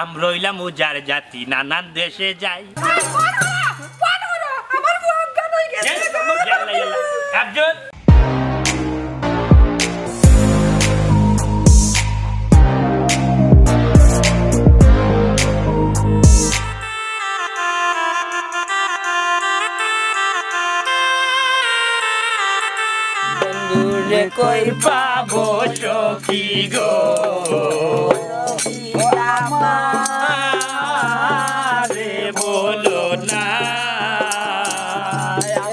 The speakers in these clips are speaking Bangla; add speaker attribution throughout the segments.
Speaker 1: আমরা হইলাম ও যার জাতি নানান দেশে যাই আব্দুল কই পাবো সখী গো আমারে বলো না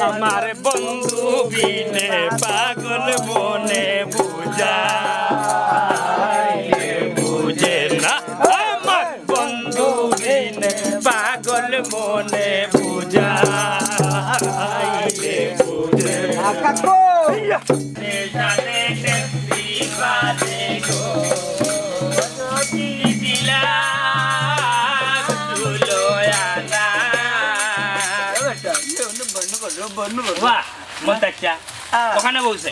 Speaker 1: আমার বন্ধু বিনে পাগল মনে বুঝে না আমার বন্ধু বিনে পাগল মনে বুঝে ওখানে বলছে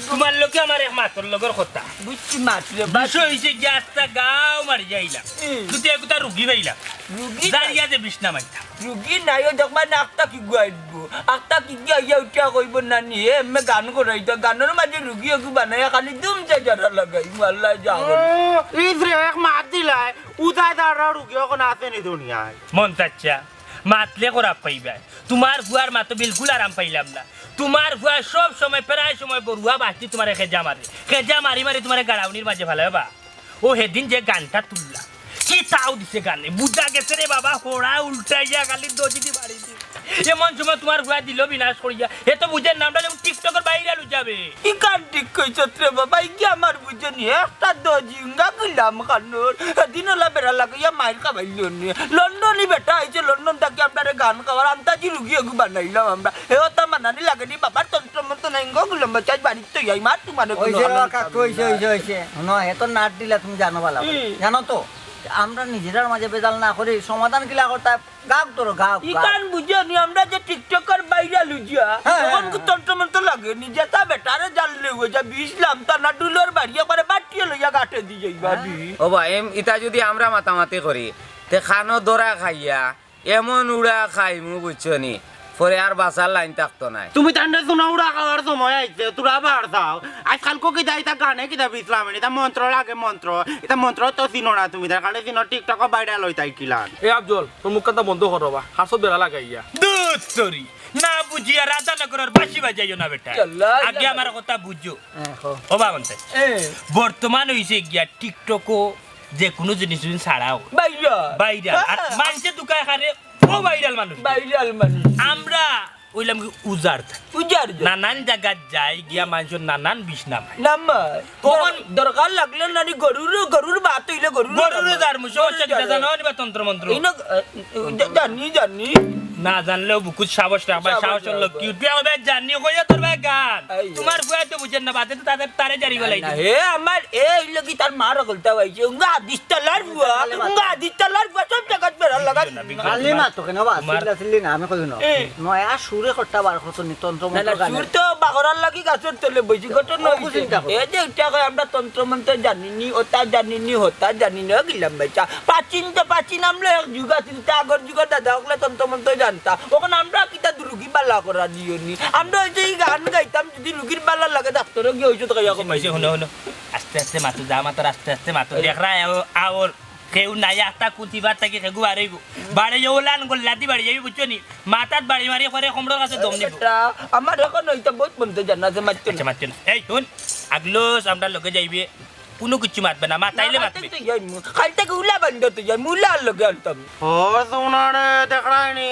Speaker 1: তোমার লোকে আমার এক মাত্র লোকের কথা
Speaker 2: বুঝছি মাত্র
Speaker 1: বাসো হয়েছে যে আস্তা গাও মারি যাইলাম দুটি একটা রুগী পাইলাম দাঁড়িয়ে আছে বিছনা মাইতা
Speaker 2: রুগী নাই দেখবেন আখটা কি গাইব আখটা কি গাইয়া উঠা কইব না নিয়ে এমে গান করাইতো গানের মাঝে রুগী একটু বানাই খালি দুম চাচারা লাগাই আল্লাহ যাও
Speaker 3: ইসরে এক মাত দিলাই উদাই দাঁড়া রুগী এখন আছে নি দুনিয়ায়
Speaker 1: মন চাচ্ছা মাতলে খারাপ পাইবা তোমার ভুয়ার মাতো বিলকুল আরাম পাইলাম না তোমার ভুয়া সব সময় প্রায় সময় বড়ুয়া বাসটি তোমার খেজা মারি মারি তোমার গাড়াউনির মাঝে ভালো হবা ও সেদিন যে গানটা তুললা কি তাও দিছে গানে বুঝা গেছে রে বাবা হোড়া উল্টাইয়া খালি দজি দি বাড়ি দি এমন সময় তোমার ভুয়া দিল বিনাশ করিয়া এ তো বুঝের নামটা যেমন টিকটকের বাইরে লুচাবে
Speaker 2: কি কান ঠিক কইছ রে বাবা কি আমার বুঝনি একটা দজিঙ্গা গিলাম কানোর দিন হলা বেড়া লাগাইয়া মাইর খাবাইল নি লন্ডনই বেটা আইছে লন্ডন থেকে আপনারে গান খাওয়ার আমতাজি রুগী একটু বানাইলাম আমরা এওতা মানানি লাগেনি বাবার তন্ত্র মন্ত্র নাই গগুলাম বাচ্চা বাড়িতে তো যাই মার তোমারে
Speaker 4: হইছে ন এত নাট দিলা তুমি জানো ভালো জানো তো আমরা নিজেরার মাঝে বেজাল না করে সমাধান কিলা করতে গাক তোর গাক
Speaker 2: ইকান বুঝনি আমরা যে টিকটকার বাইরা লুজিয়া তখন কো তন্ত্র মন্ত্র লাগে নিজে তা বেটারে জানলে হয়ে যা বিছলাম তা না ডুলোর বাড়িয়া করে বাটিয়ে লইয়া গাটে দি যাইবা
Speaker 5: ও ভাই ইটা যদি আমরা মাতামাতি করি তে খানো দরা খাইয়া এমন উড়া খাইমু বুঝছনি পরে আর বাসার লাইন থাকতো নাই
Speaker 3: তুমি তান্ডে শোনা উড়া খাওয়ার সময় আইছে তোরা বার যাও আজকাল কো কিতা এটা গানে কিতা বিসলাম এটা মন্ত্র লাগে মন্ত্র এটা মন্ত্র তো চিনো না তুমি তার কারণে চিনো টিকটক বাইরে লই তাই কিলান
Speaker 6: এ আফজল তোর মুখ কাটা বন্ধ করবা হাসত বেলা লাগাইয়া
Speaker 1: দুধ সরি না বুঝিয়া রাধানগরের বাসি বাজাইও না বেটা আগে আমার কথা বুঝো ও বাবনতে বর্তমান হইছে গিয়া টিকটকও যে কোনো জিনিস ছাড়াও বাইরা আর মানুষের দোকান খারে ও ভাইরাল মানুষ আমরা ওইলাম কি উজার নানান জায়গা যাই গিয়া মানুষের নানান বিছনা
Speaker 2: তখন দরকার লাগলে নানি গরুর বাত হইলে
Speaker 1: গরুর যার মুসো জানো নিবা তন্ত্র মন্ত্র
Speaker 2: জানি
Speaker 1: না জানলেও বুকুত সাহস রাখবা সাহস হলো কি উঠবে হবে জানি কইয়া তোর ভাই গান তোমার বুয়া তো বুঝেন না বাতে তো তাদের তারে জারি গলাই
Speaker 2: হে আমার এই লগি তার মার গলতা হইছে উঙ্গা দিস্তলার বুয়া সব জায়গা বেরা লাগা
Speaker 4: খালি মা তো কেন বাসিল্লি না আমি কই না নয়া সুরে করতে বার কত নি তন্ত্র মন্ত্র গান
Speaker 2: সুর তো বাগরার লাগি গাছের তলে বইছি ঘটনা হইছে এই যে এটা কই আমরা তন্ত্র মন্ত্র জানিনি ওটা জানিনি হতা জানি না গিলাম বাচ্চা প্রাচীন আমরা এক যুগ আছিল তা আগর যুগ দাদা ওগুলা তন্ত্র মন্ত্র জানতা ওখানে আমরা কিতা রুগী বালা করা দিওনি আমরা ওই যে গান গাইতাম যদি রুগীর বালা লাগে ডাক্তারও গিয়ে হইছো তো কইয়া
Speaker 1: কইছে হলো আস্তে আস্তে মাতু যা মাতর আস্তে আস্তে মাতু দেখ রা আর কেউ নাই আতা কুতিবার থেকে খেগু বাড়াইব বাড়ে ওলান গোল্লাতি বাড়ি যাবি বুঝছো নি মাথাত বাড়ি মারি করে কমড়োর কাছে দম নিব
Speaker 2: আমার এখন ওইটা বহুত মন্ত্র জানা আছে মারতে
Speaker 1: না এই শুন আগলোস আমরা লোকে যাইবে কোনো কিছু মাতবে না মাতাইলে মাতবে
Speaker 2: খালি থেকে উলা বন্ধ তো যাই মুলা লগে আনতাম
Speaker 3: ও সোনারে দেখরাইনি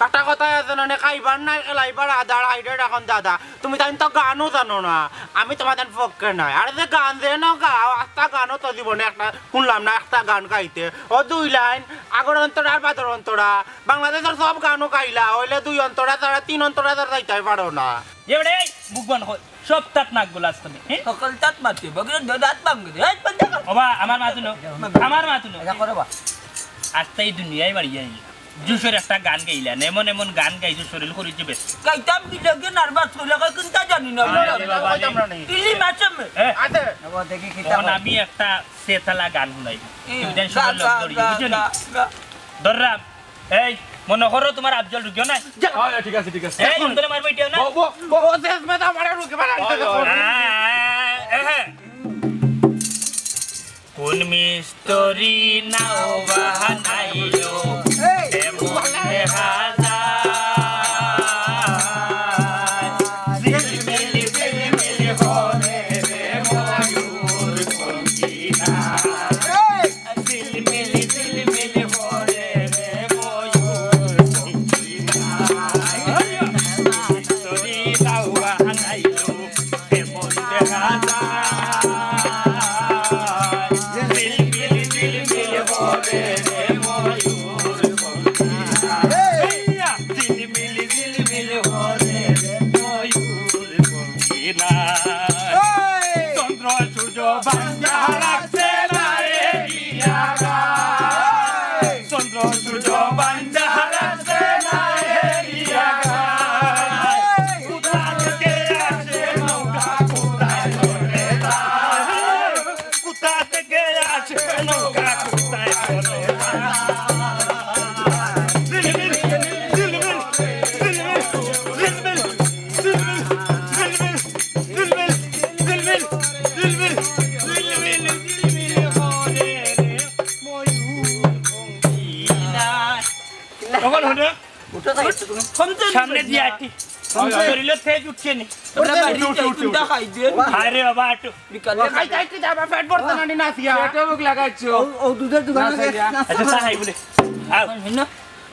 Speaker 3: একটা কথা আছে না খাইবার নাই খেলাইবার আদার আইডা এখন দাদা তুমি তাই তো গানও জানো না আমি তোমাদের পক্ষে নাই আর যে গান যে না গাও একটা গানও তো জীবনে একটা শুনলাম না একটা গান গাইতে ও দুই লাইন আগর অন্তরা আর বাদর অন্তরা বাংলাদেশের সব গানও গাইলা হইলে দুই অন্তরা তারা তিন অন্তরা তারা যাইতে পারো না
Speaker 1: এবারে বুক বন্ধ হয় সব তাত নাক গোলাস তুমি
Speaker 2: সকল তাত মারতে বগরে দাঁত ভাঙবে
Speaker 1: বাবা আমার মাতুনো এটা করে বা আস্তে এই দুনিয়ায় বাড়ি যাই জুসের একটা গান গাইলেন এমন এমন গান গাইছো শরীর করেছে বেশ
Speaker 2: গাইতাম কি লাগে নার্ভাস হইলে কিন্তু জানি না ইলি মাছম
Speaker 3: আছে
Speaker 4: এবার দেখি কি
Speaker 1: তখন আমি একটা সেতালা গান শুনাই তুমি দেন সবার লোক ধরিয়ে বুঝছো নি ধররাম এই মনে করো তোমার আফজল ঢুকিও না
Speaker 6: ঠিক আছে ঠিক আছে
Speaker 1: এই তোরে মারবো এটাও না
Speaker 3: ও দেশ মে তো আমারে রুকে বাড়া
Speaker 1: কোন মিস্তরি নাও বাহানাইলো এমন দেখা যায় ঝিলমিল ঝিলমিল হরে রে ময়ূর পঙ্খিনা ঝিলমিল ঝিলমিল হরে রে ময়ূর পঙ্খিনা মিস্তরি নাও বাহানাইলো এমন দেখা যায় চন্দ্র সূর্য বান্ধা রাখছে না রে গিয়াগা চন্দ্র সূর্য বান্ধা রাখছে না রে গিয়াগা কোথা থেকে আসে নৌকা কোথায় চলে যায় কোথা থেকে আসে নৌকা কোথায় চলে সামনে দিয়ে আটি শরীরের তেজ উঠছে নি
Speaker 2: ওটা বাড়ি চিন্তা খাই দে
Speaker 1: আরে বাবা আটো
Speaker 3: খাই খাই কি যাবা পেট ভরতে না নি নাসিয়া পেটে মুখ লাগাইছো
Speaker 4: ও দুধের দোকানে
Speaker 1: আচ্ছা সাহাই বলে আও
Speaker 2: না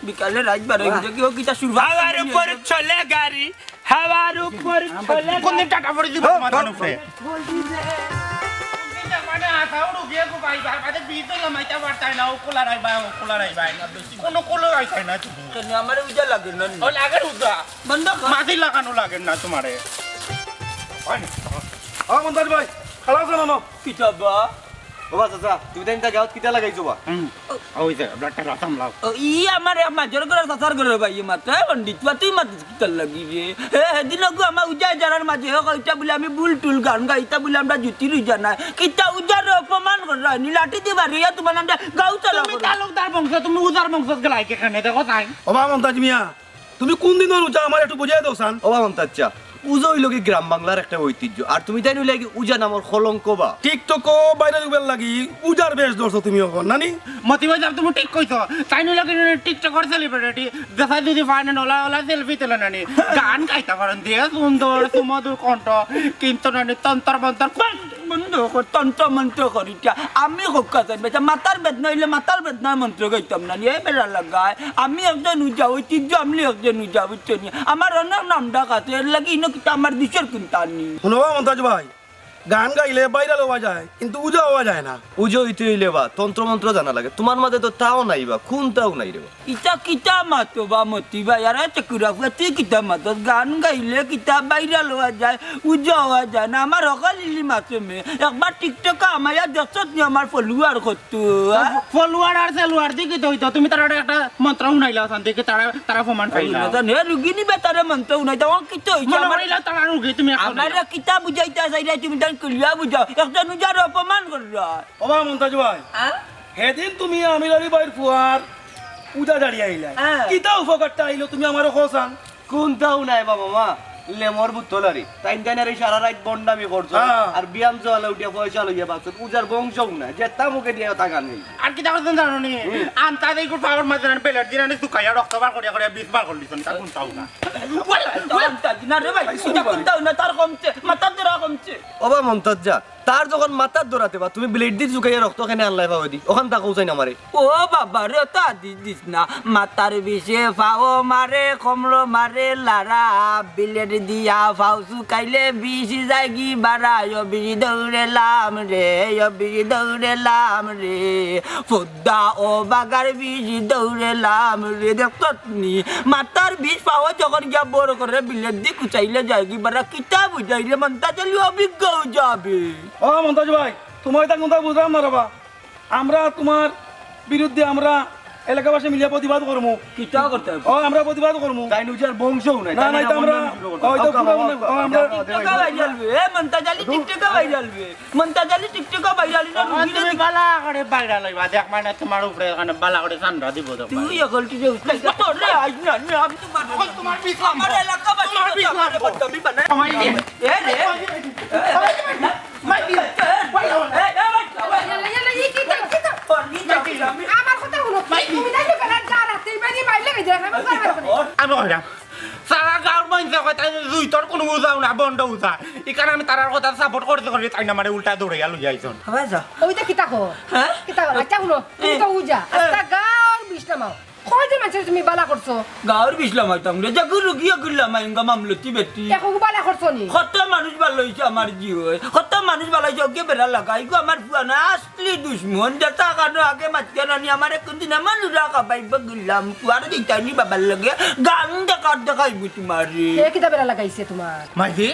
Speaker 2: বিকালে রাত বারো বাজে কি ও কিটা শুরু
Speaker 1: হাওয়ার উপর চলে গাড়ি হাওয়ার উপর চলে
Speaker 3: কোন দিন টাকা পড়ে দিব তোমার উপরে মানে আসাউড়ু গিয়ে গো ভাই ভাই বাদে বিতে লামাইতা পারতাই না ও কোলা রাই ভাই না বেশি কোন কোলা রাইতাই না তুমি
Speaker 2: কেন আমার উজা লাগে না
Speaker 3: ও লাগে উদা
Speaker 2: বন্ধ কর
Speaker 3: মাটি লাগানো লাগে না তোমারে
Speaker 6: মন্তাজ ভাই খারাপ জানো
Speaker 2: কিতাবা
Speaker 6: বাবা চাচা তুমি তাই গাঁত কিটা লাগাইছো বা
Speaker 3: ওই যে ব্লাডটা রাতাম লাও
Speaker 2: ও ই আমার মাজর করে সাসার করে ভাই মাত্র পণ্ডিত তুই মাত কিতাল লাগি রে হেদিন গো আমার উজা জানার মাঝে কইতা বলে আমি বুল টুল গান গাইতা বলে আমরা জুতির উজা না কিতা উজার অপমান করা নি লাঠি দিবা রিয়া তোমার আমরা গাও চালা
Speaker 3: তুমি তালুকদার বংশ তুমি উদার বংশ গলাই কে খানে দেখো তাই
Speaker 6: অবা মন্তাজ মিয়া তুমি কোন দিনের উজা আমার একটু বুঝাই দাও সান
Speaker 7: অবা মন্তাচ্চা উজা হইল কি গ্রাম বাংলার একটা ঐতিহ্য আর তুমি তাই নইলে কি উজা নামর কলঙ্ক বা
Speaker 6: টিকটক বাইরে উবেল লাগি উজার বেশ ধরছো তুমি এখন নানি
Speaker 3: মতি ভাই তুমি ঠিক কইছো তাই নইলে কি টিকটকার সেলিব্রিটি দেখা যদি ফাইনাল ওলা সেলফি তোলা নানি গান গাইতা পারেন দিয়ে সুন্দর সুমধুর কণ্ঠ কিন্তু নানি তন্তর মন্তর
Speaker 2: বন্ধ কর তন্ত্র মন্ত্র করিটা আমি হক্কা চাই বেটা মাতার বেদনা হইলে মাতার বেদনার মন্ত্র গাইতাম না নিয়ে বেড়া লাগায় আমি একজন উজা ঐতিহ্য আমি একজন উজা বুঝছো নি আমার অনেক নাম ডাক আছে এর লাগি ইনো কিতা আমার দিশের কিনতা নি
Speaker 6: শুনবা মন্তাজ ভাই গান গাইলে বাইরে হওয়া যায় কিন্তু উজা হওয়া যায় না
Speaker 7: উজা হইতে হইলে বা তন্ত্রমন্ত্র জানা লাগে তোমার মাঝে তো তাও নাই বা খুন তাও নাই রে বা
Speaker 2: ইটা কিতা মাতো বা মতি ভাই আর চকুরা ফুয়াতি কিতা মাতো গান গাইলে কিতা বাইরে লওয়া যায় উজা হওয়া যায় না আমার অকাল ইলি মাতো মে একবার টিকটক আমার দেখছত নি আমার ফলোয়ার কত
Speaker 3: ফলোয়ার আর সেলুয়ার দিকে তো হইতো তুমি তার একটা মন্ত্র শুনাইলা শান্তি কি তারা প্রমাণ পাইলা
Speaker 2: নে রুগিনি বেতারে মন্ত্র নাই তো কিতা হইছে
Speaker 3: মনে
Speaker 2: আমার
Speaker 3: করিলা তারা রুগী তুমি এখন
Speaker 2: আমার কিতা বুঝাইতা চাইরা তুমি তান কলিয়া বুঝাও একজন উজার অপমান কররা
Speaker 6: অবা মন্তাজ ভাই সেদিন তুমি আমিলারি বাইর ফুয়ার উজা দাঁড়িয়ে আইলা কিতা উপকারটা আইলো তুমি আমারও খোসান
Speaker 7: কোন তাও নাই বাবা মা লেমর বুতলারি তাই জানার এই সারা রাত বন্ডামি করছো আর বিয়াম জলে উঠিয়া পয়সা লইয়া বাচ্চা উজার বংশও না যে তা মুখে দিয়ে তা গান নেই
Speaker 3: আর কি দেখো জানো নি আনতা দেই কো পাওয়ার মাঝে প্লেট দিনা নি সুকাইয়া রক্ত বার করিয়া করিয়া 20 বার করলিছ তা কোন তাও না
Speaker 2: না রে ভাই এটা কোনটাও না তার কমছে মাথার ধরা কমছে
Speaker 7: অবা মন্তাজ যা তার যখন মাথার দরাতে বা তুমি ব্লেড দিয়ে ঝুঁকাইয়া রক্ত খানে আনলাই পাবো দি ওখান তা কৌচাই না মারে
Speaker 2: ও বাবা রে তা দিস না মাথার বিষে ফাও মারে কমলো মারে লারা বিলেট দিয়া ফাও শুকাইলে বিষ যায় কি বাড়া বিষ দৌড়েলাম রে ফুদ্দা ও বাগার বিষ দৌড়েলাম রে দেখতনি মাথার বিষ পাওয়া যখন গিয়া বড় করে বিলেট দিয়ে কুচাইলে যায় কি বাড়া কিতা বুঝাইলে মনটা চলি অভিজ্ঞ যাবে
Speaker 6: ও মন্তাজ ভাই তোমার তা কথা বুঝলাম না বাবা আমরা তোমার বিরুদ্ধে আমরা এলাকাবাসী মিলিয়া প্রতিবাদ করবো
Speaker 2: কিতা করতে হবে
Speaker 6: ও আমরা প্রতিবাদ করবো
Speaker 7: তাই উজার বংশও নাই
Speaker 6: না না এটা আমরা ওইটা পুরো আমরা
Speaker 2: টিকটকা ভাইরাল বে মন্তাজালি টিকটকা ভাইরাল বে মন্তাজালি টিকটকা ভাইরাল না
Speaker 3: তুমি বালা করে বাইরা লইবা দেখ মানে তোমার উপরে এখানে বালা করে চান্দা দিব তো
Speaker 2: তুই একলটি যে উঠলাই তোর রে আজ না না আমি তোমার বিছলা আমার এলাকাবাসী আমার বদমি বানায় এ রে মাই দিয়ে
Speaker 8: আমার কথা হলো তুমি দেখো কেন জানাতে বাড়ি মাইলে গেছে আমি
Speaker 3: আমি কইলাম সারা গাঁর মানুষ কয় তাই জুই তোর কোনো উজাও না বন্ধ উজা এখানে আমি তারার কথা সাপোর্ট করতে করি তাই না মানে উল্টা দৌড়ে গেল যাইছন
Speaker 2: হবে যা
Speaker 8: ওইটা কিতা কো
Speaker 2: হ্যাঁ
Speaker 8: কিতা কো আচ্ছা হলো তুমি তো উজা আচ্ছা গাওর বিষ্ণামাও কয় যে মানুষ তুমি বালা করছো
Speaker 2: গাঁর বিছলাম আইতাম রে যা গুরু গিয়া গিলাম আইঙ্গা মামলতি বেটি
Speaker 8: দেখো বালা করছো নি
Speaker 2: কত মানুষ ভালো হয়েছে আমার জীব কত মানুষ ভালো হয়েছে ওকে বেড়া লাগাই গো আমার পুয়ানা আসলি দুশ্মন যেটা কারণ আগে মাত্র নানি আমার কোনদিন আমার নুরা কাবাইব গিলাম পুয়ার দিতানি বাবার লাগে গান দেখাইব তোমার
Speaker 8: হে কিতা বেলা লাগাইছে তোমার
Speaker 3: মাঝি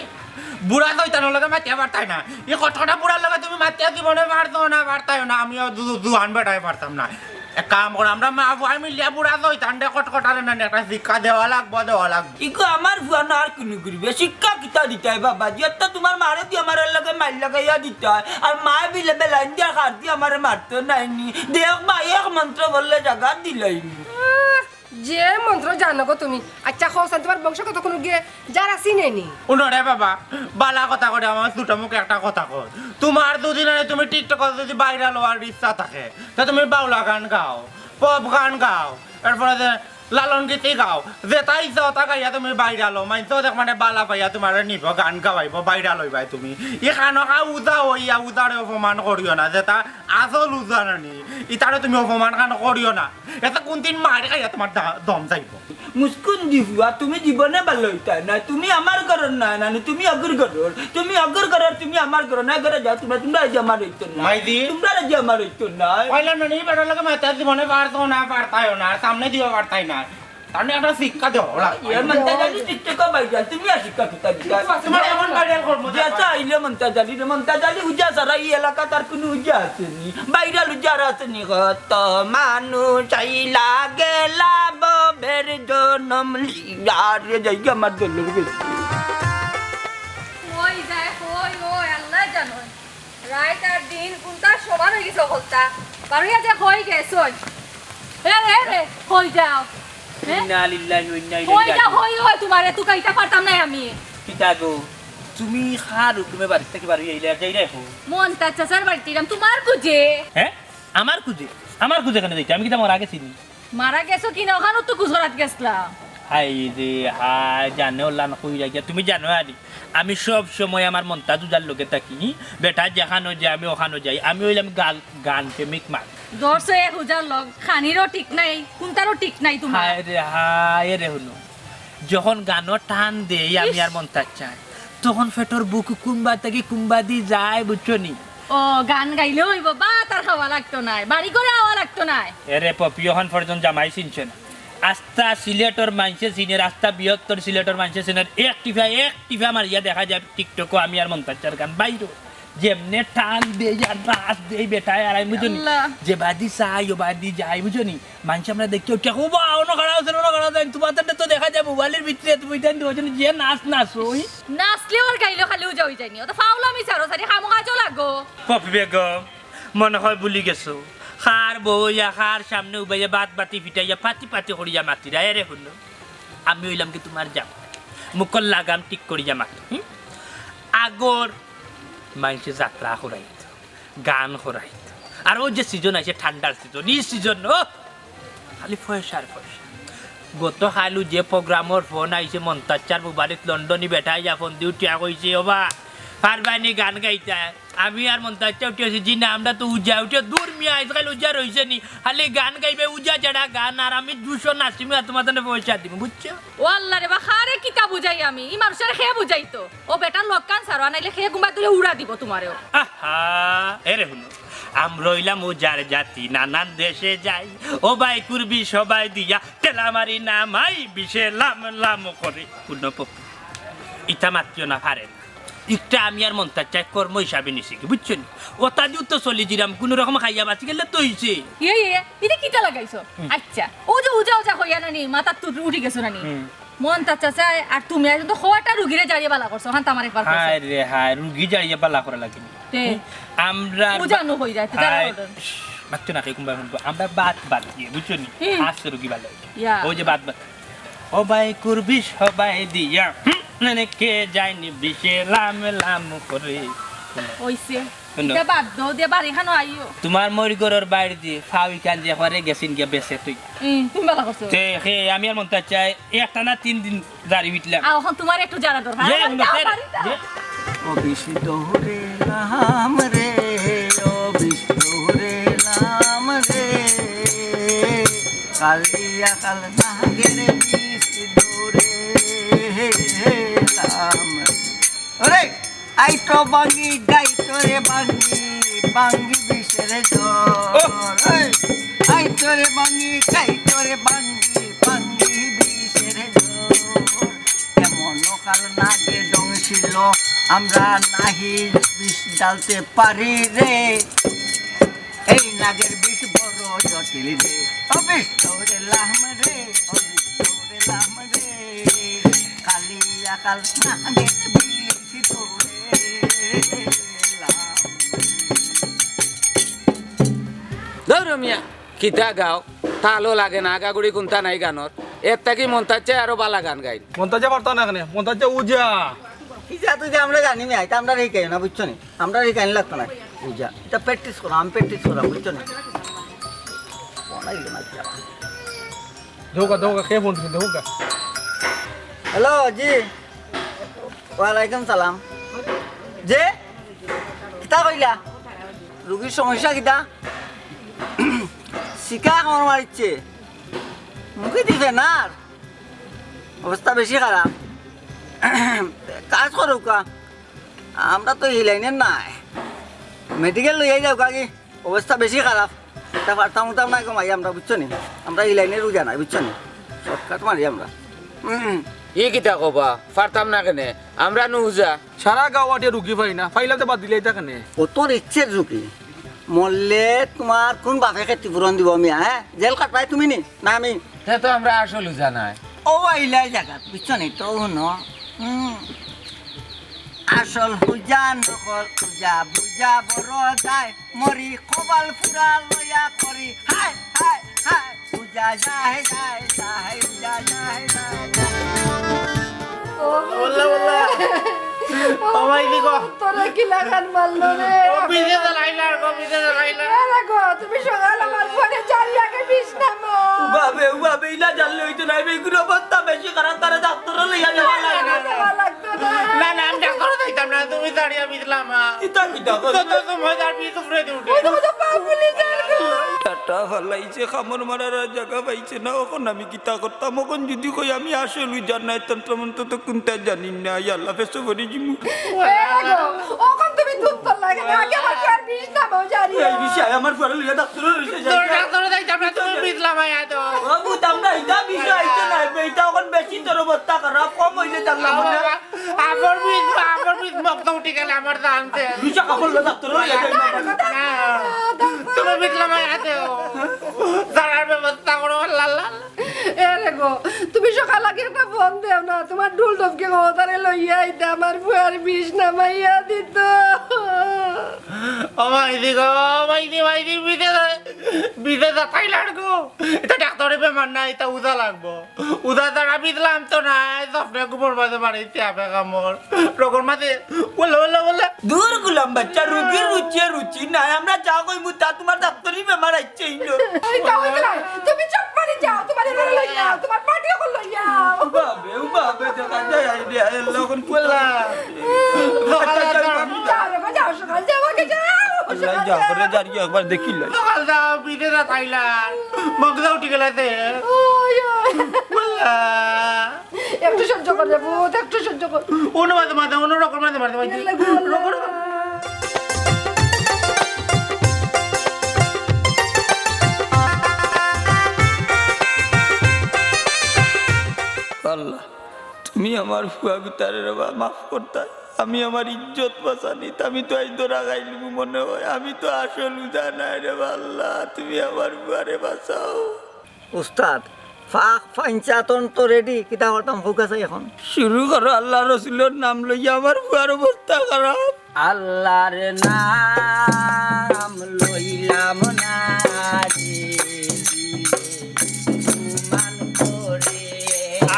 Speaker 3: বুড়া দইতানোর লগে মাতিয়া পারতাই না এই কতটা বুড়ার লগে তুমি মাতিয়া জীবনে পারতো না পারতাই না আমিও দুহান বেটাই পারতাম না এক কাম করো আমরা মা ভাই মিলিয়া বুড়া দইতান দে কটকটারে না একটা শিক্ষা দেওয়া লাগবো
Speaker 2: ইকো আমার পুয়ানা আর কোনো করবে শিক্ষা কিতা দিতাই বাবা যেটা তোমার মারে দিয়ে আমার লাগে মাইল লাগাইয়া দিতাই আর মা বিলে বেলাইন দিয়া খার দিয়ে আমার মারতো নাইনি দেখ মা এক মন্ত্র বললে জায়গা দিলাইনি
Speaker 8: যে মন্ত্র জানো গো তুমি আচ্ছা খোসান তোমার বংশ কত কোনো গিয়ে যারা চিনেনি
Speaker 3: উনরে বাবা বালা কথা করে আমার দুটো মুখে একটা কথা কর তোমার দুদিন আগে তুমি টিকটক যদি বাইরে লওয়ার ইচ্ছা থাকে তা তুমি বাউলা গান গাও পপ গান গাও এরপরে যে লালন গীতি গাও যেটাই ইচ্ছা তা গাইয়া তুমি বাইরে লো মাইতো দেখ মানে বালা পাইয়া তোমার নিব গান গাওয়াইব বাইরে লইবাই তুমি এখানকা উদা হইয়া উদারে অপমান করিও না যেটা আসল উদা নানি ইতারে তুমি অপমান কান করিও না এটা কোনদিন মারি খাইয়া তোমার দম যাইব
Speaker 2: মুস্কুন দিহুয়া তুমি জীবনে ভালো হইতা না তুমি আমার ঘরের না নানি তুমি অগর ঘরের তুমি অগর ঘরের তুমি আমার ঘর না ঘরে যাও তোমরা যে আমার হইতো না
Speaker 3: মাইদি
Speaker 2: তোমরা যে আমার হইতো না
Speaker 3: কইলা নানি বেটার লাগে মাতা জীবনে পারতো না পারতাইও না সামনে দিও পারতাই না তাহলে একটা শিক্ষা দেও
Speaker 2: এ মন্তা জানি টিকটক বাইজাল তুমি আর শিক্ষা কিতা দিতা
Speaker 3: তোমার এমন ভাইরাল করব
Speaker 2: যেটা আইলে মন্তা জানি উজা সারা এই এলাকা তার কোনো উজা আসেনি বাইরাল উজার আসেনি কত মানুষ আইলা গেলা বের জনম লিয়ার জায়গা আমার দলের গেছে
Speaker 9: ওই যায় ওই ওই আল্লাহ জানো রাত আর দিন কোনটা সমান হয়ে গেছে হলতা বাড়িয়া যে হয়ে গেছে রে হই যাও
Speaker 2: ইন্না লিল্লাহি ওয়া ইন্না
Speaker 9: হই
Speaker 2: ইলাইহি
Speaker 9: যা হই হই তোমারে তো কাইটা পারতাম না আমি
Speaker 2: কিতা গো তুমি খার তুমি বাড়ি থেকে বাড়ি আইলে যাই রাখো
Speaker 9: মন তা চাচার বাড়িতে তোমার বুঝে
Speaker 1: হ্যাঁ আমার কুজে কেন যাইতে আমি কি তোমার আগে চিনি
Speaker 9: মারা গেছো কি না ওখানে তো গুজরাট গেছলা
Speaker 1: হাই রে হাই জানে ওলা না কই যাই তুমি জানো আদি আমি সব সময় আমার মনটা দুজার লোকে থাকি বেটা যেখানো যায় আমি ওখানো যাই আমি হইলাম গান প্রেমিক মান
Speaker 9: দর্শে এক হাজার লোক খানিরও ঠিক নাই কোনটারও ঠিক নাই তোমার
Speaker 1: হায় রে হলো যখন গানও টান দেই আমি আর মনটা চাই তখন ফেটর বুক কুম্বা থেকে কুম্বা দি যায় বুঝছো নি
Speaker 9: ও গান গাইলে হইব বা তার খাওয়া লাগতো নাই বাড়ি করে আওয়া লাগতো নাই
Speaker 1: এরে পপি এখন পর্যন্ত জামাই চিনছে না আস্তা সিলেটর মানছে চিনে রাস্তা বৃহত্তর সিলেটর মানছে চিনে এক টিভা মারিয়া দেখা যায় টিকটকও আমি আর মন্তাচার গান বাইরো যেমনে টান দেই আর নাচ দেই বেটায় আর আমি বুঝনি যে বাদি চাই ও বাদি যাই বুঝনি মানুষ আমরা দেখতে উঠে খুব অন্য খারাপ তোমাদের তো দেখা যায় মোবাইলের ভিতরে তুমি যে নাচ ওই
Speaker 9: নাচলে ওর গাইলে খালি উজা হয়ে যায়নি ওটা ফাউল আমি সারো সারি খামো কাজও লাগো
Speaker 1: পপি বেগম মনে হয় ভুলি গেছো খার বইয়া খার সামনে উবাইয়া বাত বাতি ফিটাইয়া পাতি করিয়া মাতিরা এরে শুনো আমি হইলাম কি তোমার যাম মুখর লাগাম ঠিক করিয়া মাতি আগর মানুষে যাত্রা করাইত গান করাইত আর ও যে সিজন আছে ঠান্ডার সিজন এই সিজন ও খালি পয়সার পয়সা গত খালু যে প্রোগ্রামর ফোন আইছে মন্তাচার মোবাইলত লন্ডনী বেটাই যা ফোন দিয়ে উঠিয়া কইছে ওবা পারবানি গান গাইতা আমি আর মন্তাচা উঠেছি জি না আমরা তো উজা উঠে দূর মিয়া আজকাল উজা রয়েছে নি খালি গান গাইবে উজা ছাড়া গান আর আমি 200 নাচিমি আর তোমাদের পয়সা দিব বুঝছো
Speaker 9: ও আল্লাহ রে বা খারে কিতা বুঝাই আমি ই মানুষের খেয়ে বুঝাইতো ও বেটার লোক কান সারো আনাইলে খেয়ে গুম্বা তুলে উড়া দিব তোমারেও
Speaker 1: আহা এরে শুনো আমরা হইলাম উজার জাতি নানান দেশে যাই ও ভাই কুরবি সবাই দিয়া তেলা মারি নামাই বিষে লাম লাম করে পূর্ণ ইটা মাত্র না পারে না একটা আমি আর মন তার চাই কর্ম হিসাবে নিছি কি বুঝছেন ওটা দিও তো চলি জিরাম কোনো রকম খাইয়া বাঁচি গেলে তো হইছে
Speaker 9: এটা কিটা লাগাইছো আচ্ছা ও যে উজা উজা হইয়া নানি মাথা তো উঠি গেছো নানি মন তাচ্ছা চাই আর তুমি আর তো হওয়াটা রুগীরে জারিয়ে বালা করছো হান তামার একবার
Speaker 1: হায় রে হায় রুগী জারিয়া পালা করা লাগে আমরা
Speaker 9: উজানো হই যায় তারা
Speaker 1: বাচ্চা না কোনবা আমরা বাদ দিয়ে বুঝছেন আসছে রুগী ভালো ওই যে বাদ ও ভাই কুরবিশ হবাই দিয়া মানে কে যায়নি বিশে লাম লাম করে
Speaker 9: ওইছে এটা বাদ দাও দে বাড়ি খানো আইও
Speaker 1: তোমার মরিগরের বাইরে দিয়ে ফাউই কান দিয়ে পরে গেছিন গিয়া বেসে তুই
Speaker 9: তুমি বালা করছো
Speaker 1: তে হে আমি আর মনটা চাই একটা না 3 দিন দাঁড়ি বিটলাম
Speaker 9: এখন তোমার একটু জানা দরকার
Speaker 4: ও বিষ্ণু দোহরে লাম রে ও বিষ্ণু রে লাম রে কালিয়া কাল নাগের বিষ্ণু দোরে লাম রে আই তো বাঙ্গি গাই তোরে বাঙ্গি বাঙ্গি বিশের জোর আই তোরে বাঙ্গি গাই তোরে বাঙ্গি বাঙ্গি বিশের জোর কেমন কাল নাগে ডংছিল আমরা নাহি বিষ ডালতে পারি রে এই নাগের বিষ বড় জটিল রে ও বিষ দৌড়ে লাম রে ও বিষ দৌড়ে লাম রে কালিয়া কাল নাগের বিষ দৌড়ে লাম
Speaker 5: ধরো মিয়া কিতা গাও তালো লাগে না আগাগুড়ি কোনটা নাই গানর এর থাকি মন চাচ্ছে আরো বালা গান গাই
Speaker 6: মন্তাজা পারতা না কেন মন্তাজা উজা
Speaker 4: ইজা তুই যে আমরা জানি না এটা আমরা রেখে না বুঝছো না আমরা রেখে লাগতো না বুঝা এটা প্র্যাকটিস করো আমি প্র্যাকটিস করা বুঝছো না
Speaker 6: ধোকা কে ফোন দিছে ধোকা
Speaker 4: হ্যালো জি ওয়ালাইকুম সালাম যে কিতা কইলা রুগীর সমস্যা কিতা শিকা কামড় মারিচ্ছে মুখে দিবে না অবস্থা বেশি খারাপ কাজ করো কা আমরা তো এই লাইনের নাই মেডিকেল লইয়াই যাও কাকি অবস্থা বেশি খারাপ তা পারতাম উতাম নাই কমাই আমরা বুঝছো নি আমরা এই লাইনের রুজা নাই বুঝছো নি শর্টকাট মারি আমরা
Speaker 5: ই কিতা কবা পারতাম না কেনে আমরা নুজা
Speaker 6: সারা গাওয়াটে রুগী পাই না ফাইলাতে বাদ দিলে এটা কেন
Speaker 4: কত ইচ্ছের ঝুঁকি মরলে তোমার কোন বাপে ক্ষতিপূরণ দিব আমি হ্যাঁ জেল কাটবাই তুমি নি না আমি
Speaker 5: তে তো আমরা আসল জানাই
Speaker 4: ও আইলাই জায়গা বুঝছো নি তো শুনো আসল পূজা নকল পূজা বুজা বড় যায় মরি কবাল ফুরা লয়া করি হাই হাই হাই পূজা যায় যায় যায় পূজা যায় যায়
Speaker 3: বললা বললা ও ভাই দিগো
Speaker 8: তোরা কি লাগান মারলো রে
Speaker 3: ও বিজে লাইলার গো বিজে লাইলার
Speaker 8: আরে গো তুমি সকাল আমার ফোনে জারিয়াকে বিষ নামো
Speaker 2: উবাবে ইলা জানলে হইতো না বেগুন অবস্থা বেশি খারাপ তারা ডাক্তার লইয়া যাওয়া লাগে
Speaker 8: লাগতো না
Speaker 3: না না আমি ডাক্তার যাইতাম না তুমি দাঁড়িয়ে বিদলাম
Speaker 2: ইতা কিটা
Speaker 3: তো তুমি দাঁড় বিজ উপরে উঠে
Speaker 8: তুমি তো পাবলি যার গো
Speaker 2: টাটা ফলাইছে খামর মারার জায়গা পাইছে না এখন আমি কিতা করতাম এখন যদি কই আমি আসলে জানাই তন্ত্রমন্ত্র তো কোনটা জানি না আল্লাহ ফেসো করে জিমু
Speaker 8: ওখান তুমি দুধ তো লাগে না আগে আমার আর বিষ নামো জারিয়া
Speaker 2: এই বিষয় আমার পরে লইয়া ডাক্তার লইছে
Speaker 3: তোর ডাক্তার যাইতাম না তুমি বিদলাম আয়া তো
Speaker 2: ও বুঝতাম না এটা বিষয় আইছে না এটা এখন বেশি তোর অবস্থা খারাপ কম হইলে জানলাম না
Speaker 3: আমার বিদ মক্ত উঠে গেল আমার জানতে
Speaker 2: বিষয় কাপড় লইয়া ডাক্তার লইয়া যাই না
Speaker 3: তুমি বিদলাম আয়া তো জানার ব্যবস্থা করো লাল্লা
Speaker 8: এরে গো তুমি সকাল আগে একটা ফোন দেও না তোমার ঢুল ডবকে গোতারে লইয়া আইতে আমার বুয়ার বিষ নামাইয়া দিত
Speaker 3: ও মাইদি গো মাইদি বিদে যাতাই লাগবো এটা ডাক্তারের বেমার না এটা উদা লাগবো উদা দ্বারা বিদলাম তো না সপনে গোবর মাঝে মারিতে হবে কামড় রোগর মাঝে বলে
Speaker 2: দূর গুলাম বাচ্চা রুগীর রুচি নাই আমরা যা কইমু তা তোমার ডাক্তারই বেমার আইছে ইনো
Speaker 8: এই কাও না তুমি চুপ করে যাও তোমার এরে লইয়া তোমার পাটিও কল লইয়া
Speaker 2: উবাবে দেখা যায় আইডিয়া লগন
Speaker 3: বললা
Speaker 8: যাও সকাল যাও আগে যাও
Speaker 2: যা করে জারি একবার দেখিল
Speaker 3: সকাল দাও বিদে যাতাইলার মগজা উঠে গেলাতে বললা
Speaker 8: একটু সহ্য করে যাবো একটু সহ্য কর
Speaker 3: অন্য মাঝে অন্য রকম মাঝে রকম
Speaker 2: আল্লাহ তুমি আমার ফুয়া বিতারে মাফ করতে আমি আমার ইজ্জত বাঁচানি আমি তো আজ ধরা গাইলু মনে হয় আমি তো আসল উজা নাই রে আল্লাহ তুমি আমার বুয়ারে বাঁচাও
Speaker 4: উস্তাদ ফাঁক ফাইনচাতন তো রেডি কিতা করতাম ফোকাস এখন
Speaker 2: শুরু করো আল্লাহ রসুলের নাম লইয়া আমার বুয়ার অবস্থা খারাপ
Speaker 4: আল্লাহর নাম লইলাম না রে মান করে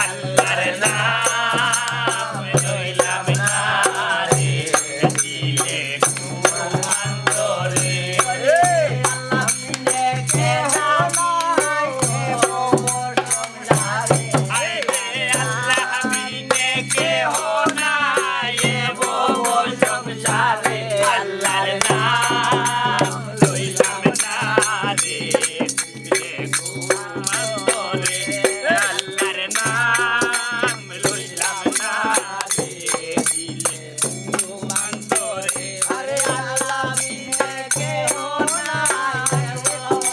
Speaker 1: আল্লাহর নাম লইলাম না রে দিলে কুমান করে
Speaker 4: আল্লাহ মিলে কে হানাই কে মোর সংসারে
Speaker 1: আরে আল্লাহ বিনে কেহ নাই এ ভব সংসারে আল্লাহর নাম লইলাম না রে দিলে কুমান করে আল্লাহর নাম লইলাম না রে দিলে কুমান করে
Speaker 4: আরে আল্লাহ মিলে কে হানাই কে মোর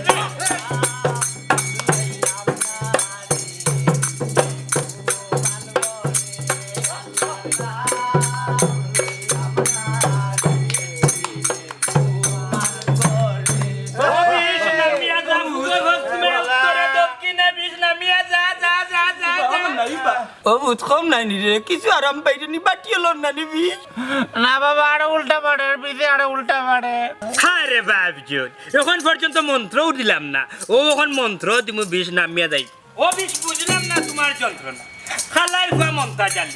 Speaker 4: সংসারে
Speaker 1: বিষ নামিয়া যা মুখে ঘুমে উত্তরে দক্ষিণে বিষ নামিয়া যা যা যা যা যা
Speaker 2: ও বুঝ কম নাই নি রে কিছু আরাম পাইনি নি বাটি হলো না নিবি
Speaker 3: না বাবা আরে উল্টা পাড়ে বিধে আরে উল্টা পাড়ে
Speaker 1: আরে বাবজন এখন পর্যন্ত মন্ত্রও দিলাম না ও এখন মন্ত্র তুমি বিষ নামিয়া যাই ও বিষ বুঝলাম না তোমার যন্ত্রণা খালাই হুয়া মন্ত্রা জানি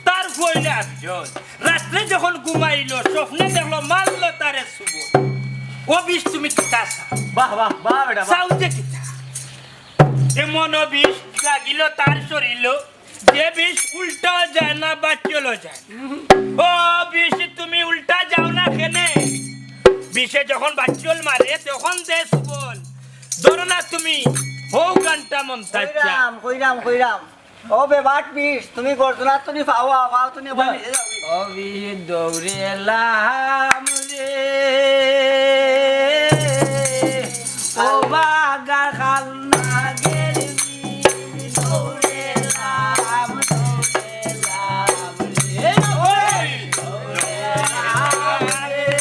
Speaker 1: তার হইলে একজন রাত্রে যখন ঘুমাইলো স্বপ্নে দেখলো মারলো তারে শুভ ও বিষ তুমি কিতা
Speaker 7: বাহ বাহ বাহ বেটা বাহ।
Speaker 1: চাও যে কিতা এমন বিষ লাগিল তার শরীর যে বিষ উল্টাও যায় না বা চলো যায় ও বিষ তুমি উল্টা যাও না কেনে বিষে যখন বাচ্চল মারে তখন দে সুবল ধরো না তুমি হো গানটা মন্ত্রা
Speaker 4: কইরাম কইরাম কইরাম ও বেবাট বিষ তুমি গর্জনা তুমি পাওয়া পাও তুমি ওখানে নিয়ে যাও
Speaker 2: অবি দৌড়েলাম রে ও বাগা খাল নাগের বীজ দৌড়েলাম দৌড়েলাম রে ওই দৌড়েলাম রে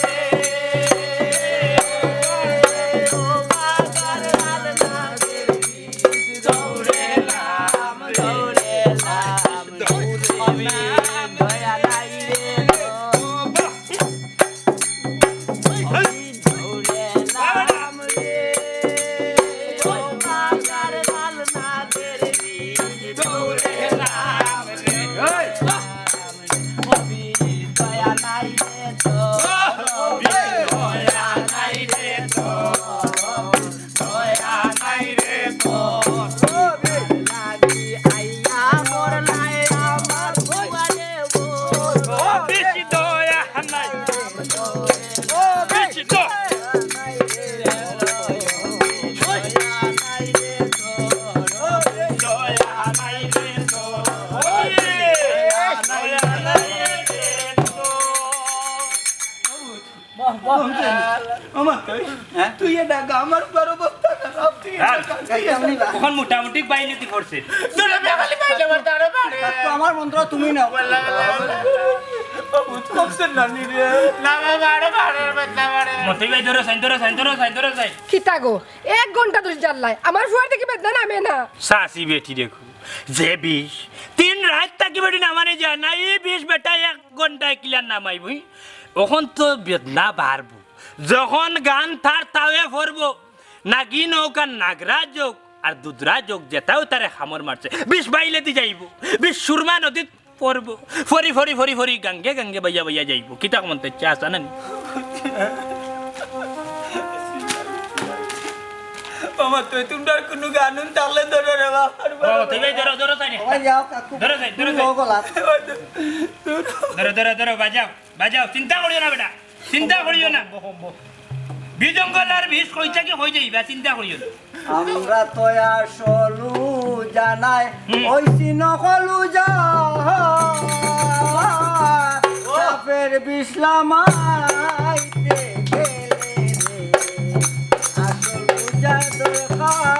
Speaker 2: ও বাগার খাল নাগের বীজ দৌড়েলাম দৌড়েলাম রে দয়া নাই রে দৌড়েলাম রে ও বাগার খাল নাগের বীজ দৌড়েলাম রে দয়া নাই রে তো দয়া নাই রে তো দয়া নাই রে তো লাগি আইয়া মোর লাই আমার ভুয়ারে
Speaker 1: ও বিষ দয়া নাই ও বিষ দয়া দয়া নাই রে তো ওরে দয়া নাই রে তো
Speaker 2: তুই এটা আমার বড় অবস্থা খারাপ তুই
Speaker 1: এখন মোটামুটি বাইলেতি পড়ছে
Speaker 4: আমার মন্ত্র তুমি নাও
Speaker 1: মতে বাই ধরো সাইন সাই
Speaker 8: খিতা গো 1 ঘন্টা ধরে জ্বালাই আমার ফুয়ার থেকে বেদনা নামে না
Speaker 1: সাসি বেটি দেখো যে বিষ 3 রাত থাকি বেটি নামানে যায় না এই বিষ বেটা 1 ঘন্টায় ক্লিয়ার নামাই বুই এখন তো বেদনা বাড়বো যখন গান থার তাওয়ে ফরবো নাগি নৌকা নাগরা যোগ আর দুধরা যোগ যেটাও তারে খামর মারছে বিষ বাইলেতি যাইব বিষ সুরমা নদীত পড়বো ফরি ফরি ফরি ফরি গাঙ্গে গাঙ্গে বাইয়া বাইয়া যাইব কিতা মনতে চাস আনেন
Speaker 2: আমার তো তোমরা কোনো গানুন তাহলে ধরে রে বাবার
Speaker 1: ও তেবে ধরো তাই
Speaker 4: ওই যাও কাকু
Speaker 1: ধরো যাই, ধরো
Speaker 4: তুমি
Speaker 1: যাই।
Speaker 4: ও গলা
Speaker 1: ধরো বাজাও চিন্তা করিও না বেটা চিন্তা করিও না বীজ জঙ্গল আর বীজ কইছা কি হয়ে যাইবা চিন্তা করিও না
Speaker 4: আমরা তো আসলু জানাই ওইসি নকলু যা সাপের বিশ্লামাইতে গেলে রে আসলু যা দরকার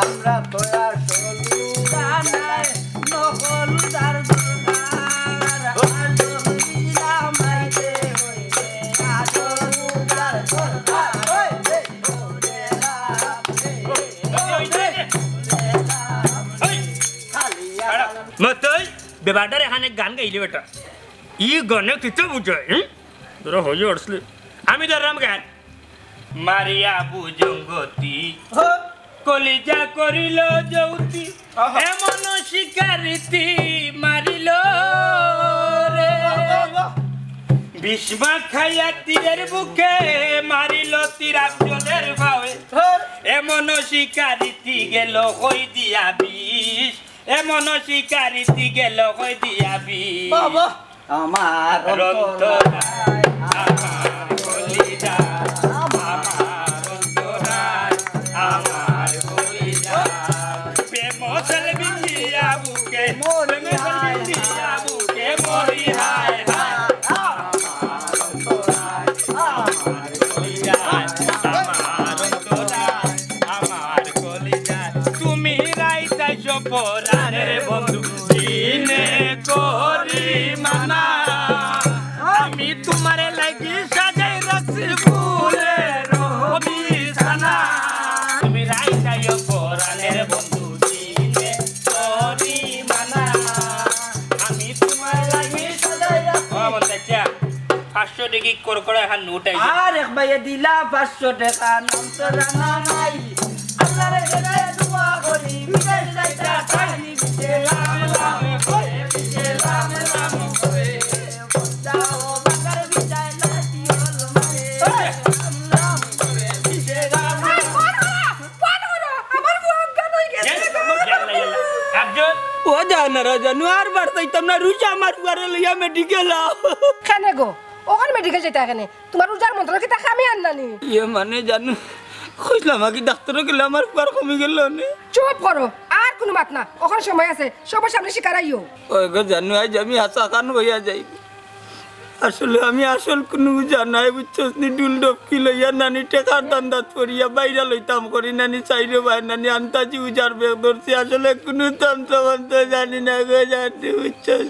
Speaker 4: আমরা তো আসলু জানাই
Speaker 1: বেবাটার এখানে গান গাইলে বেটা ই গানে কিতো বুঝায় তোরা হয়ে উঠছিল আমি ধরলাম গান মারিয়া বুজঙ্গতি কলিজা করিল যৌতি এমন শিকারিতি মারিল রে বিষ্মা খাইয়া তীরের বুকে মারিল তীরাঞ্জনের ভাবে এমন শিকারিতি গেল কই দিয়া বিষ এমন শিকারিতি গেল কই দিয়া বিষ
Speaker 4: আমার
Speaker 1: রন্তরায় আমার কলিজা আমার রন্তরায় আমার কলিজা প্রেমসল বিন্দিয়া বুকে প্রেমসল বিন্দিয়া বুকে মরি হায় হায় আমার কলিজা আমার রন্তরায় আমার কলিজা তুমি রাইতাইছ পরাণের বন্ধু দিনে করি মানা আমি তোমারে লাগি সাজাই রাখছি ফুলের বিছানা তুমি রাইতাই পরাণের বন্ধু দিনে করি মানা আমি তোমার লাগি সাজাই রাখছি ও বলতেছা 500 টাকা করকড়া হান নোট আইছে
Speaker 2: আর এক ভাইয়ে দিলা 500 টাকা নাম তো জানা নাই আল্লাহরে হেদায়ে দোয়া করি বিদেশ যাইতা তাইনি বিদেশ রাম রাম করে বিদেশ রাম রাম করে যাও বাগার বিদায় লাতি হল মারে রাম রাম করে বিদেশ রাম
Speaker 1: আব্দুল
Speaker 2: ও জানারা জানো আর বাড়তাইতাম না রুজা আমার ঘরে লইয়া মেডিকেল
Speaker 8: কেন গো ওখানে মেডিকেল যেতে এখানে তোমার উজার মন্ত্র কি তা আমি আনলানি
Speaker 2: ইয়ে মানে জানো কইলাম কি ডাক্তার গেলে আমার পার কমে গেল নে
Speaker 8: চুপ করো আর কোনো মাত না ওখানে সময় আছে সবার সামনে শিকার আইও
Speaker 2: ওই গো জানো আজ আমি হাসা খান হইয়া যাই আসলে আমি আসল কোনো জানাই বুঝছস নি ডুল ডবকি লইয়া নানি টেকার দান্দাত করিয়া বাইরা লইতাম করি নানি চাইরে ভাই নানি আন্তাজি উজার বেগ ধরছি আসলে কোনো তন্ত্র মন্ত্র জানি না গো জানি বুঝছস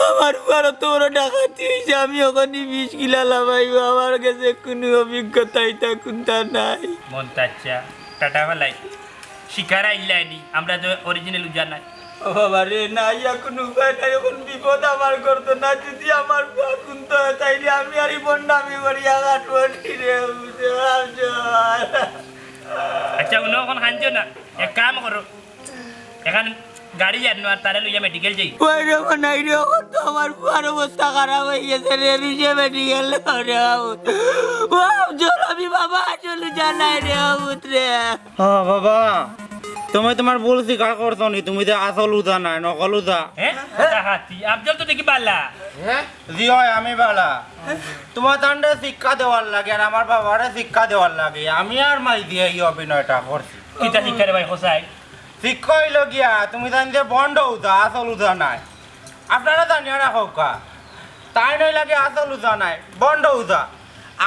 Speaker 2: আমার বড় তোর ডাকাতি হয়েছে আমি ওখানে 20 কিলা লাভাইব আমার কাছে কোনো অভিজ্ঞতাই তখন তা নাই
Speaker 1: মন্তাচ্ছা টাটা ভালাই শিকার আইলানি আমরা তো অরিজিনাল উজার নাই
Speaker 2: ও বাবা রে নাই এখন উপায় নাই এখন বিপদ আমার করতো না যদি আমার এখন তো তাইলে আমি আর বন্ডামি করিয়া কাটবি রে বুঝতে পারছো
Speaker 1: আচ্ছা উনো এখন খানছো না এক কাম করো এখন গাড়ি জানো আর তারে লইয়া মেডিকেল যাই
Speaker 2: ওই রে নাই রে এখন তো আমার পুরো অবস্থা খারাপ হয়ে গেছে রে রুজে মেডিকেল রে ও জোর আমি বাবা চলে জানাই রে উতরে
Speaker 3: হ্যাঁ বাবা তুমি তোমার ভুল স্বীকার করছো নি তুমি তো আসল উদা নাই নকল উদা
Speaker 1: হ্যাঁ হাতি আফজল তো দেখি পাল্লা
Speaker 3: জি হয় আমি বালা তোমার তান্ডে শিক্ষা দেওয়ার লাগে আর আমার বাবারে শিক্ষা দেওয়ার লাগে আমি আর মাই দিয়ে এই অভিনয়টা করছি
Speaker 1: কিতা শিক্ষা রে ভাই হোসাই
Speaker 3: শিক্ষা হইল গিয়া তুমি জানতে বন্ড উদা আসল উদা নাই আপনারা জানিয়ে রাখো কা তাই নই লাগে আসল উদা নাই বন্ড উদা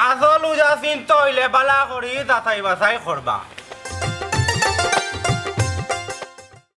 Speaker 3: আসল উদা চিন্তা হইলে বালা করি যাচাই বাছাই করবা